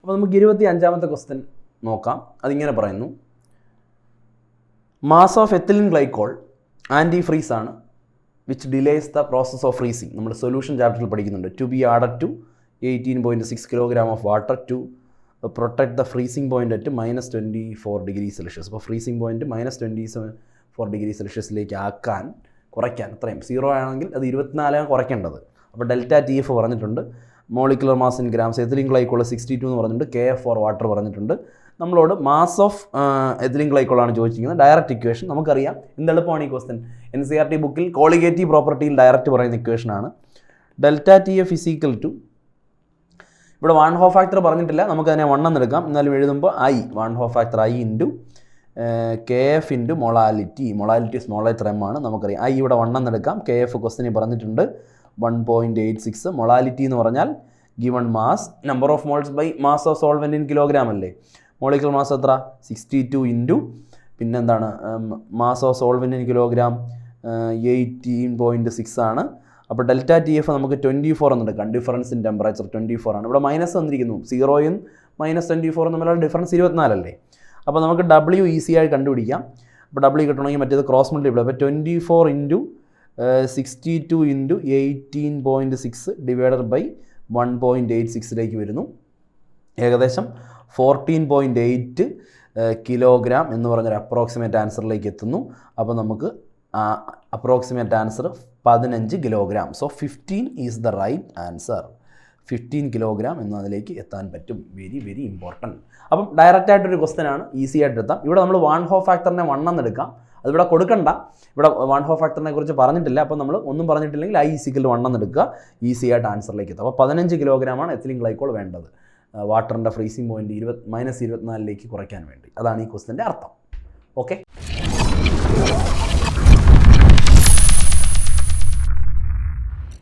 അപ്പോൾ നമുക്ക് 25ാമത്തെ ക്വസ്റ്റ്യൻ നോക്കാം. അതിങ്ങനെ പറയുന്നു, mass of ethylene glycol antifreeze ആണ് which delays the process of freezing. നമ്മൾ സൊല്യൂഷൻ ചാപ്റ്ററിൽ പഠിക്കുന്നുണ്ട്. To be added to 18.6 kilogram of water to protect the freezing point at -24 degree Celsius. അപ്പോൾ ഫ്രീസിംഗ് പോയിൻറ്റ് -24 ഡിഗ്രി സെൽഷ്യസിലേക്ക് കുറയ്ക്കാൻ അത്രയും 0 ആണെങ്കിൽ അത് 24 കുറയ്ക്കേണ്ടത്. അപ്പോൾ ഡെൽറ്റ TF പറഞ്ഞിട്ടുണ്ട്, molecular mass in grams, ethylene glycol 62 എന്ന് പറഞ്ഞിട്ടുണ്ട്, KF ഫോർ വാട്ടർ പറഞ്ഞിട്ടുണ്ട്. നമ്മളോട് മാസ് ഓഫ് എത്തിലിൻ ഗ്ലൈക്കോളാണ് ചോദിച്ചിരിക്കുന്നത്. ഡയറക്റ്റ് ഇക്വേഷൻ നമുക്കറിയാം. എന്തെളുപ്പമാണ് ഈ ക്വസ്റ്റൻ. NCERT ബുക്കിൽ കോളിഗേറ്റീവ് പ്രോപ്പർട്ടിയിൽ ഡയറക്റ്റ് പറയുന്ന ഇക്വേഷനാണ്. Delta TF is equal to, ഇവിടെ 1/2 ഫാക്ടർ പറഞ്ഞിട്ടില്ല, നമുക്കതിനെ 1 എന്നെടുക്കാം. എന്നാലും എഴുതുമ്പോൾ I 1/2 factor I into KF into molality small letter M ആണ്. നമുക്കറിയാം I ഇവിടെ 1 എന്നെടുക്കാം. KF ക്വസ്റ്റ്യനിൽ പറഞ്ഞിട്ടുണ്ട് 1.86. മൊളാലിറ്റി എന്ന് പറഞ്ഞാൽ given mass, number of moles by mass of solvent in kilogram അല്ലേ. മോളിക്കുലർ മാസ് എത്ര? 62 ഇൻറ്റു പിന്നെന്താണ് mass of solvent in kilogram 18.6 ആണ്. അപ്പോൾ ഡെൽറ്റ TF നമുക്ക് 24 എന്നെടുക്കാം. ഡിഫറൻസ് ഇൻ ടെമ്പറേച്ചർ 24 ആണ്. ഇവിടെ മൈനസ് വന്നിരിക്കുന്നു. 0യും -24 തമ്മിലുള്ള ഡിഫറൻസ് 24 അല്ലേ. അപ്പോൾ നമുക്ക് W ഈസി ആയി കണ്ടുപിടിക്കാം. അപ്പോൾ W കിട്ടണമെങ്കിൽ മറ്റേത് ക്രോസ് മൾട്ടിപ്ലൈ. അപ്പോൾ 24 ഇൻറ്റു 62 ഇൻറ്റു 18.6 ഡിവൈഡഡ് ബൈ 1.86 വരുന്നു. ഏകദേശം 14.8 കിലോഗ്രാം എന്ന് പറഞ്ഞൊരു അപ്രോക്സിമേറ്റ് ആൻസറിലേക്ക് എത്തുന്നു. അപ്പോൾ നമുക്ക് approximate answer 15 kilogram. So 15 is the right answer. 15 kilogram എന്നതിലേക്ക് എത്താൻ പറ്റും. Very very important. അപ്പം ഡയറക്റ്റായിട്ടൊരു ക്വസ്റ്റ്യനാണ്, ഈസി ആയിട്ട് എത്താം. ഇവിടെ നമ്മൾ 1/2 ഫാക്ടറിനെ 1 എന്നെടുക്കാം. അതിവിടെ കൊടുക്കണ്ട, ഇവിടെ 1/2 ഫാക്ടറിനെ കുറിച്ച് പറഞ്ഞിട്ടില്ല. അപ്പോൾ നമ്മൾ ഒന്നും പറഞ്ഞിട്ടില്ലെങ്കിൽ I = 1 എന്നെടുക്കുക. ഈസി ആയിട്ട് ആൻസറിലേക്ക് എത്താം. അപ്പോൾ 15 കിലോഗ്രാമാണ് എത്തിലിൻ ഗ്ലൈക്കോൾ വേണ്ടത് വാട്ടറിൻ്റെ ഫ്രീസിംഗ് പോയിൻറ്റ് -24 കുറയ്ക്കാൻ വേണ്ടി. അതാണ് ഈ ക്വസ്റ്റ്യൻ്റെ അർത്ഥം. ഓക്കെ.